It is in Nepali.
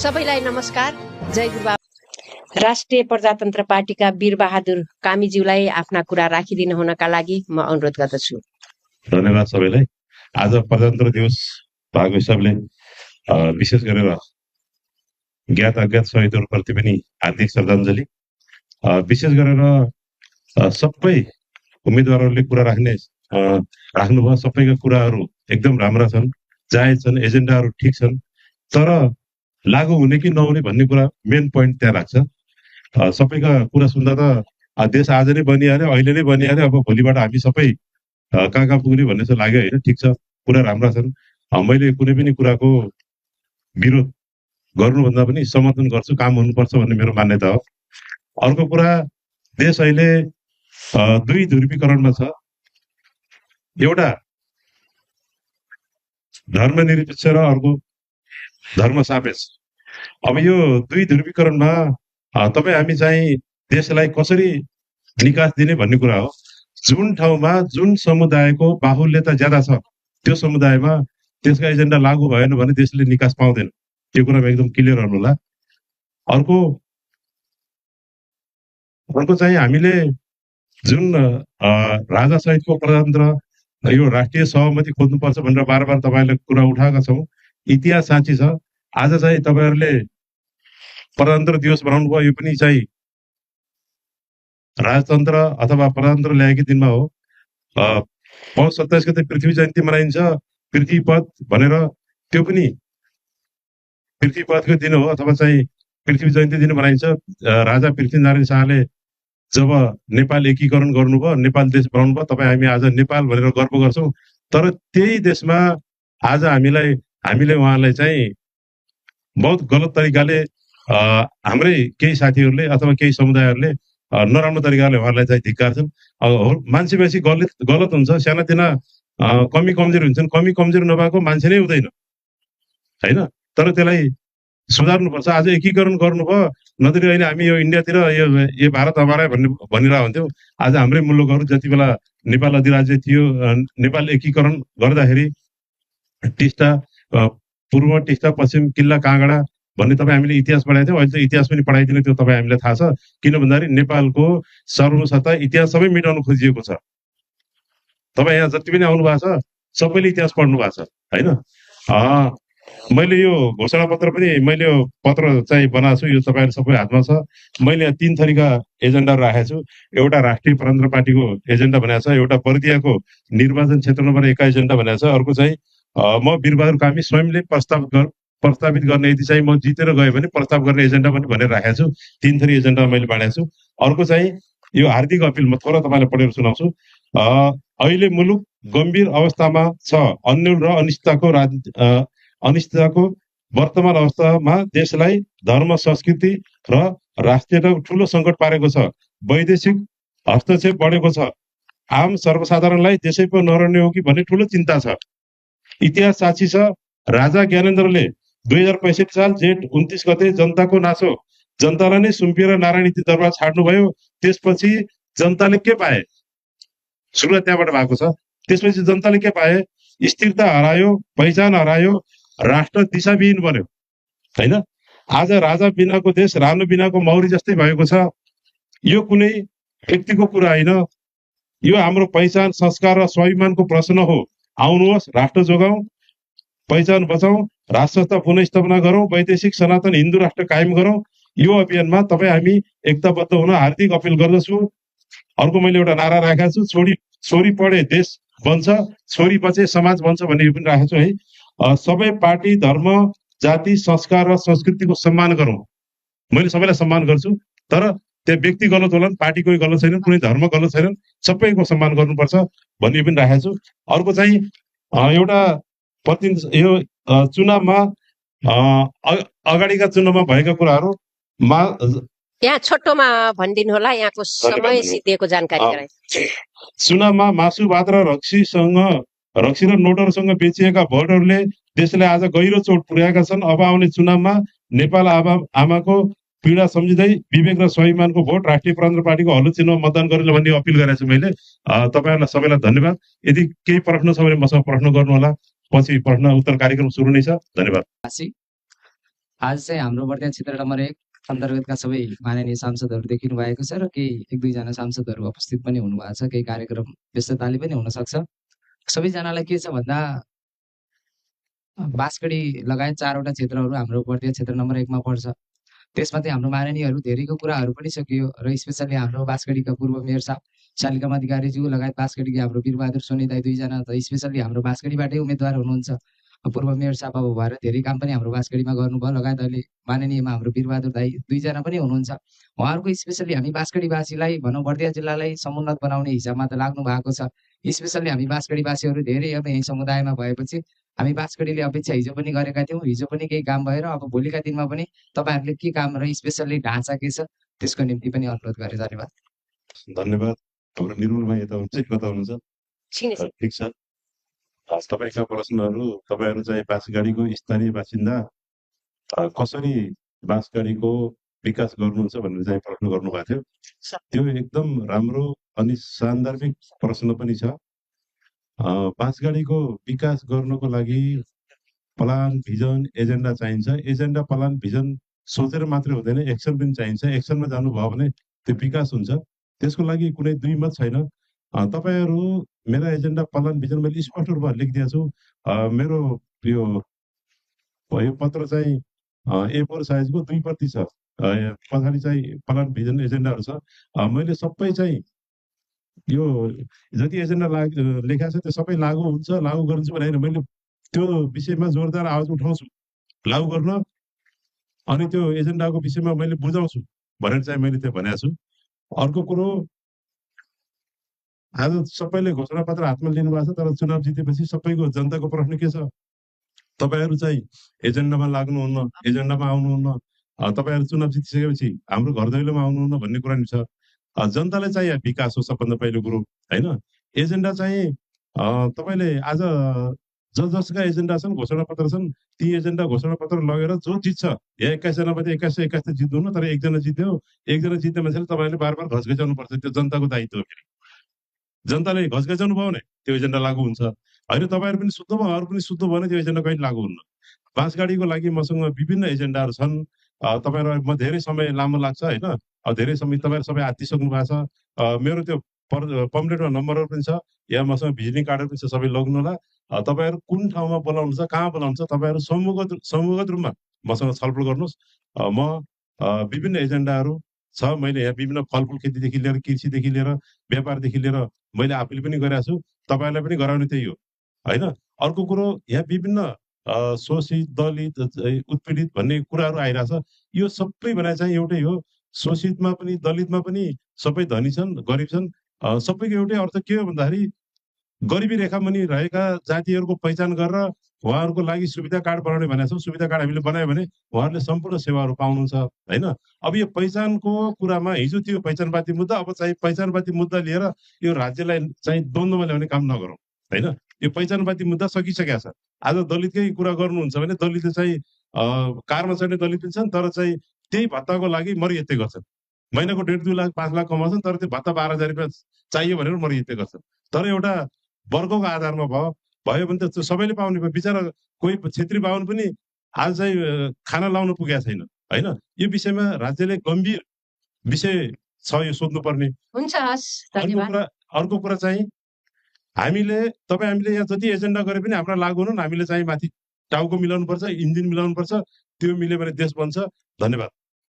सबैलाई नमस्कार, जय गुरुबाबा। राष्ट्रिय प्रजातन्त्र पार्टीका वीरबहादुर कामीज्यूलाई आफ्ना कुरा राखिदिनु हुनका लागि म अनुरोध गर्दछु। धन्यवाद सबैलाई। आज प्रजातन्त्र दिवस भएको हिसाबले विशेष गरेर ज्ञात अज्ञात शहीदहरूप्रति पनि हार्दिक श्रद्धाञ्जली। विशेष गरेर सबै उम्मेदवारहरूले कुरा राख्नुभयो। सबैका कुराहरू एकदम राम्रा छन्, जायज छन्, एजेन्डाहरू ठिक छन्, तर लागू हुने कि नहुने भन्ने कुरा मेन पोइन्ट त्यहाँ लाग्छ। सबैका कुरा सुन्दा त देश आज नै बनिहाल्यो, अहिले नै बनिहाल्यो, अब भोलिबाट हामी सबै कहाँ कहाँ पुग्ने भन्ने जस्तो लाग्यो होइन। ठिक छ, कुरा राम्रा छन्। मैले कुनै पनि कुराको विरोध गर्नुभन्दा पनि समर्थन गर्छु, काम हुनुपर्छ भन्ने मेरो मान्यता हो। अर्को कुरा, देश अहिले दुई ध्रुवीकरणमा छ। एउटा धर्मनिरपेक्ष र अर्को धर्म सापेक्ष। अब यो दुई ध्रुवीकरणमा तपाईँ हामी चाहिँ देशलाई कसरी निकास दिने भन्ने कुरा हो। जुन ठाउँमा जुन समुदायको बाहुल्यता ज्यादा छ त्यो समुदायमा त्यसका एजेन्डा लागू भएन भने देशले निकास पाउँदैन। त्यो कुरामा एकदम क्लियर रहनु होला। अर्को चाहिँ हामीले जुन राजा सहितको प्रजातन्त्र यो राष्ट्रिय सहमति खोज्नुपर्छ भनेर बार बार तपाईँहरूले कुरा उठाएका छौँ। इतिहास साँची छ। आज चाहिँ तपाईँहरूले प्रजातन्त्र दिवस बनाउनु भयो, यो पनि चाहिँ राजतन्त्र अथवा प्रजातन्त्र ल्याएकै दिनमा हो। पौष 27 गते पृथ्वी जयन्ती मनाइन्छ, पृथ्वीपथ भनेर, त्यो पनि पृथ्वीपथको दिन हो अथवा चाहिँ पृथ्वी जयन्ती दिन मनाइन्छ। राजा पृथ्वीनारायण शाहले जब नेपाल एकीकरण गर्नुभयो, नेपाल देश बनाउनु भयो, तपाईँ हामी आज नेपाल भनेर गर्व गर्छौँ। तर त्यही देशमा आज हामीले उहाँलाई चाहिँ बहुत गलत तरिकाले हाम्रै केही साथीहरूले अथवा केही समुदायहरूले नराम्रो तरिकाले उहाँलाई चाहिँ धिक्कार्छन्। मान्छे बेसी गलत हुन्छ, सानातिना कमी कमजोरी हुन्छन्। कमी कमजोरी नभएको मान्छे नै हुँदैन होइन। तर त्यसलाई सुधार्नुपर्छ। आज एकीकरण गर्नुभयो, नत्र अहिले हामी यो इन्डियातिर यो भारत हमारा भनिरहेको हुन्थ्यौँ। आज हाम्रै मुलुकहरू जति बेला नेपाल अधिराज्य थियो, नेपाल एकीकरण गर्दाखेरि टिस्टा पूर्व, टिस्टा पश्चिम, किल्ला काँगडा भन्ने तपाईँ हामीले इतिहास पढाएको थियौँ। अहिले त इतिहास पनि पढाइदिने त्यो तपाईँ हामीलाई थाहा छ। किन भन्दाखेरि नेपालको सर्वसत्ता इतिहास सबै मेटाउनु खोजिएको छ। तपाईँ यहाँ जति पनि आउनु भएको छ सबैले इतिहास पढ्नु भएको छ होइन। मैले यो घोषणा पत्र पनि मैले यो पत्र चाहिँ बनाएको छु, यो तपाईँहरू सबै हातमा छ। मैले यहाँ 3 थरीका एजेन्डाहरू राखेको छु। एउटा राष्ट्रिय प्रजातन्त्र पार्टीको एजेन्डा बनाएको छ, एउटा बर्दियाको निर्वाचन क्षेत्र नम्बर 1 का एजेन्डा बनाएको छ, अर्को चाहिँ म वीरबहादुर कामी स्वयंले प्रस्तावित गर्ने, यदि चाहिँ म जितेर गएँ भने प्रस्ताव गर्ने एजेन्डा पनि भनेर राखेको छु। 3 थरी एजेन्डा मैले बाँडेको छु। अर्को चाहिँ यो हार्दिक अपिल म थोरै तपाईँलाई पढेर सुनाउँछु। अहिले मुलुक गम्भीर अवस्थामा छ। अन्यल र अनिश्चितताको वर्तमान अवस्थामा देशलाई धर्म, संस्कृति र राष्ट्रियता ठुलो सङ्कट पारेको छ। वैदेशिक हस्तक्षेप बढेको छ। आम सर्वसाधारणलाई देशै पो नरहने हो कि भन्ने ठुलो चिन्ता छ। इतिहास साक्षी छ। राजा ज्ञानेन्द्रले 2065 साल जेठ 29 गते जनताको नासो, जनतालाई नै सुम्पिएर नारायणी दरबार छाड्नुभयो। त्यसपछि जनताले के पाए? सुरुवात त्यहाँबाट भएको छ। त्यसपछि जनताले के पाए? स्थिरता हरायो, पहिचान हरायो, राष्ट्र दिशाविहीन बन्यो होइन। आज राजा बिनाको देश रानो बिनाको मौरी जस्तै भएको छ। यो कुनै व्यक्तिको कुरा होइन, यो हाम्रो पहिचान, संस्कार र स्वाभिमानको प्रश्न हो। आउनुहोस्, राष्ट्र जोगाउँ, पहिचान बचाउँ, राष्ट्र संस्था पुनःस्थापना गरौँ, वैदेशिक सनातन हिन्दू राष्ट्र कायम गरौँ। यो अभियानमा तपाईँ हामी एकताबद्ध हुन हार्दिक अपिल गर्दछु। अर्को मैले एउटा नारा राखेको छु, छोरी पढे देश बन्छ, छोरी बचे समाज बन्छ भन्ने यो पनि राखेको छु है। सबै पार्टी, धर्म, जाति, संस्कार र संस्कृतिको सम्मान गरौँ। मैले सबैलाई सम्मान गर्छु, तर त्यो व्यक्ति गलत होलान्, पार्टी कोही गलत छैन, कुनै धर्म गलत छैन, सबैको सम्मान गर्नुपर्छ भन्ने पनि राखेको छु। अर्को चाहिँ एउटा यो चुनावमा अगाडिका चुनावमा भएका कुराहरू यहाँ छोटोमा भनिदिनु होला, यहाँको समय सिद्धिएको जानकारी गराए। चुनावमा मासु भात र रक्सी र नोटहरूसँग बेचिएका भोटहरूले देशलाई आज गहिरो चोट पुर्याएका छन्। अब आउने चुनावमा नेपाल आमाको पीडा सम्झिँदै विवेक र स्वाभिमानको भोट राष्ट्रिय प्रजातन्त्र पार्टीको हल्लो चिन्हमा मतदान गर्नु भन्ने अपिल गरेको छु मैले। तपाईँहरूलाई सबैलाई धन्यवाद। यदि केही प्रश्न छ भने मसँग प्रश्न गर्नु होला, पछि प्रश्न उत्तर कार्यक्रम सुरु नै छ। धन्यवाद। आज चाहिँ हाम्रो बर्दिया क्षेत्र नम्बर 1 अन्तर्गतका सबै माननीय सांसदहरू देखिनु भएको छ र केही 1-2 जना सांसदहरू उपस्थित पनि हुनुभएको छ। केही कार्यक्रम व्यस्तताले पनि हुनसक्छ। सबैजनालाई के छ भन्दा बाँसगढी लगायत 4वटा क्षेत्रहरू हाम्रो बर्दिया क्षेत्र नम्बर 1 मा पर्छ। त्यसमा चाहिँ हाम्रो माननीयहरू धेरैको कुराहरू पनि सकियो र स्पेसल्ली हाम्रो बाँसगढीका पूर्व मेयर साहब शालिग्राम अधिकारीज्यू लगायत बाँसगढीका हाम्रो वीरबहादुर सोनी दाइ 2 जना त स्पेसल्ली हाम्रो बाँसगढीबाटै उम्मेदवार हुनुहुन्छ। पूर्व मेयर साहब अब भएर धेरै काम पनि हाम्रो बाँसगढीमा गर्नुभयो लगायत अहिले माननीयमा हाम्रो वीरबहादुर दाइ 2 जना पनि हुनुहुन्छ। उहाँहरूको स्पेसल्ली हामी बाँसगढीवासीलाई भनौँ बर्दिया जिल्लालाई समुन्नत बनाउने हिसाबमा त लाग्नु भएको छ। स्पेसल्ली हामी बाँसगढीवासीहरू धेरै अब यही समुदायमा भएपछि हामी बाँसगढीले अपेक्षा हिजो पनि गरेका थियौँ। हिजो पनि केही काम भएर अब भोलिका दिनमा पनि तपाईँहरूले के काम र स्पेसल्ली ढाँचा के छ त्यसको निम्ति पनि अनुरोध गरे। धन्यवाद। धन्यवाद। हाम्रो निर्मल भाइ यता हुनुहुन्छ कता हुनुहुन्छ? ठिक छ। तपाईँका प्रश्नहरू तपाईँहरू चाहिँ बाँसगढीको स्थानीय बासिन्दा कसरी बाँसगढीको विकास गर्नुहुन्छ भनेर चाहिँ प्रश्न गर्नुभएको थियो। त्यो एकदम राम्रो अनि सान्दर्भिक प्रश्न पनि छ। बाँसगढीको विकास गर्नको लागि प्लान भिजन एजेन्डा चाहिन्छ। एजेन्डा प्लान भिजन सोचेर मात्रै हुँदैन, एक्सन पनि चाहिन्छ। एक्सनमा जानुभयो भने त्यो विकास हुन्छ। त्यसको लागि कुनै दुई मत छैन। तपाईँहरू मेरो एजेन्डा प्लान भिजन मैले स्पष्ट रूपमा लेखिदिएको छु। मेरो यो पत्र चाहिँ A4 साइजको 2 प्रति छ। पछाडि चाहिँ प्लान भिजन एजेन्डाहरू छ। मैले सबै चाहिँ यो जति एजेन्डा लेखाएको छ त्यो सबै लागू हुन्छ, लागू गर्छु भनेर मैले त्यो विषयमा जोरदार आवाज उठाउँछु लागू गर्न, अनि त्यो एजेन्डाको विषयमा मैले बुझाउँछु भनेर चाहिँ मैले त्यो भनेको छु। अर्को कुरो, आज सबैले घोषणापत्र हातमा लिनु भएको छ, तर चुनाव जितेपछि सबैको जनताको प्रश्न के छ? तपाईँहरू चाहिँ एजेन्डामा लाग्नुहुन्न, एजेन्डामा आउनुहुन्न, तपाईँहरू चुनाव जितिसकेपछि हाम्रो घर दैलोमा आउनुहुन्न भन्ने कुरा नि छ। जनतालाई चाहिँ विकास हो सबभन्दा पहिलो कुरो, होइन? एजेन्डा चाहिँ तपाईँले आज जसका एजेन्डा छन्, घोषणापत्र छन्, ती एजेन्डा घोषणापत्र लगेर जो जित्छ, या 21 जनामध्ये 21 त जित्नुहुन्न, तर 1 जना जित्यो। 1 जना जित्ने मान्छेले तपाईँले बार बार घचघचाउनु पर्छ। त्यो जनताको दायित्व हो। फेरि जनताले घचघचाउनु भयो भने त्यो एजेन्डा लागू हुन्छ। होइन, तपाईँहरू पनि शुद्ध भयो, अरू पनि शुद्ध भयो भने त्यो एजेन्डा कहिले लागू हुन्न। बाँसगढीको लागि मसँग विभिन्न एजेन्डाहरू छन्। तपाईँहरू म धेरै समय लामो लाग्छ, होइन? धेरै समय तपाईँहरू सबै हात दिइसक्नु भएको छ। मेरो त्यो पम्पलेटमा नम्बरहरू पनि छ, या मसँग भिजिटिङ कार्डहरू पनि छ। सबै लग्नु होला। तपाईँहरू कुन ठाउँमा बोलाउनुहुन्छ, कहाँ बोलाउनुहुन्छ, तपाईँहरू समूहगत रूपमा मसँग छलफल गर्नुहोस्। म विभिन्न एजेन्डाहरू छ। मैले यहाँ विभिन्न फलफुल खेतीदेखि लिएर, कृषिदेखि लिएर, व्यापारदेखि लिएर मैले आफूले पनि गरेको छु। तपाईँहरूलाई पनि गराउने त्यही हो, होइन? अर्को कुरो, यहाँ विभिन्न शोषित, दलित, उत्पीडित भन्ने कुराहरू आइरहेछ। यो सबै भनेर चाहिँ एउटै हो। शोषितमा पनि दलितमा पनि सबै धनी छन्, गरिब छन्। सबैको एउटै अर्थ के हो भन्दाखेरि गरिबी रेखा मुनि रहेका जातिहरूको पहिचान गरेर उहाँहरूको लागि सुविधा कार्ड बनाउने भनेको छौँ। सुविधा कार्ड हामीले बनायो भने उहाँहरूले सम्पूर्ण सेवाहरू पाउनुहुन्छ, होइन? अब यो पहिचानको कुरामा हिजो थियो पहिचानवादी मुद्दा, अब चाहिँ पहिचानवादी मुद्दा लिएर यो राज्यलाई चाहिँ द्वन्द्वमा ल्याउने काम नगरौँ, होइन? यो पहिचानवादी मुद्दा सकिसकेको छ। आज दलितकै कुरा गर्नुहुन्छ भने दलितले चाहिँ कारमा चढ्ने दलित पनि छन्, तर चाहिँ त्यही भत्ताको लागि मरिहत्ते गर्छन्। महिनाको 1.5-2 लाख 5 लाख कमाउँछन्, तर त्यो भत्ता 12,000 रुपियाँ चाहियो भनेर मरिहत्ते गर्छन्। तर एउटा वर्गको आधारमा भयो भने त सबैले पाउने भयो। बिचरा कोही क्षेत्री बाहुन पनि आज चाहिँ खाना लाउन पुगेको छैन, होइन? यो विषयमा राज्यले गम्भीर विषय छ, यो सोध्नुपर्ने हुन्छ। अर्को कुरा चाहिँ हामीले यहाँ जति एजेन्डा गरे पनि हाम्रो लागू हुनु, हामीले चाहिँ माथि टाउको मिलाउनु पर्छ, इन्जिन मिलाउनु पर्छ। त्यो मिल्यो भने देश बन्छ। धन्यवाद।